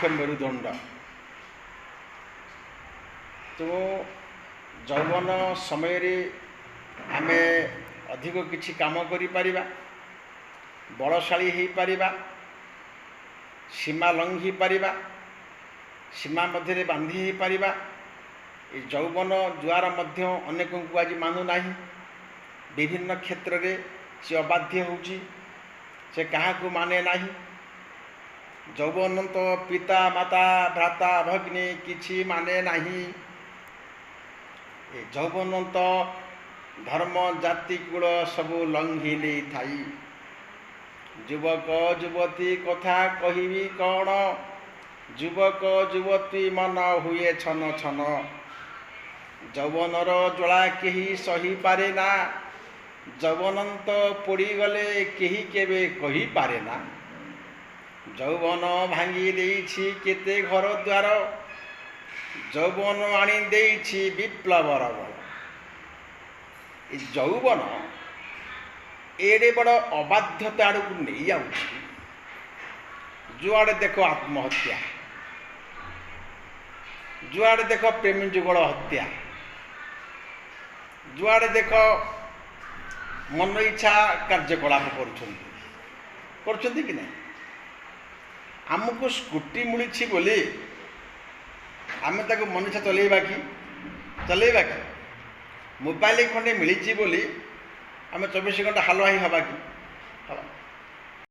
मुख्य मेरुदंड। तो यौवन समय आम अधिक किछि काम करि परिबा, बलशाली हो पारिबा, सीमा लंघी पारिबा, सीमा मध्य बांधी हो पारिबा। ये यौवन जुआर मध्य अनेक को आज मानु नाही, विभिन्न क्षेत्र रे से अबाध्य होची, से कहा को माने नाही। यौवन तो पिता माता भ्राता भगिनी किछि माने नाही। यौवन तो धर्म जाति कुल सबू लंघी नहीं थाई। युवक युवती कथा कहिबी कौन, युवक युवती मन हुए छन छन। यौवनर ज्वाला केही सही पारे ना, यौवनंत पोड़ी गले केही केबे कही पारे ना। यौवन भांगी देइछि केते घर द्वार, यौवन आनी देइछि विप्लवर बल। यौवन एडे बड़ अबाध्यता आड़ को नहीं जाऊँगी। जुआड़े देख आत्महत्या, जुआड़े देख प्रेमी जुगल हत्या, जुआड़े देख मन इच्छा कार्यकलाप कर कि नहीं। आमको स्कूटी मिली बोली आम ताको मन इच्छा चलेबा कि, मोबाइल खंडे मिली बोली आम 24 घंटा हालुआ ही हवा कि।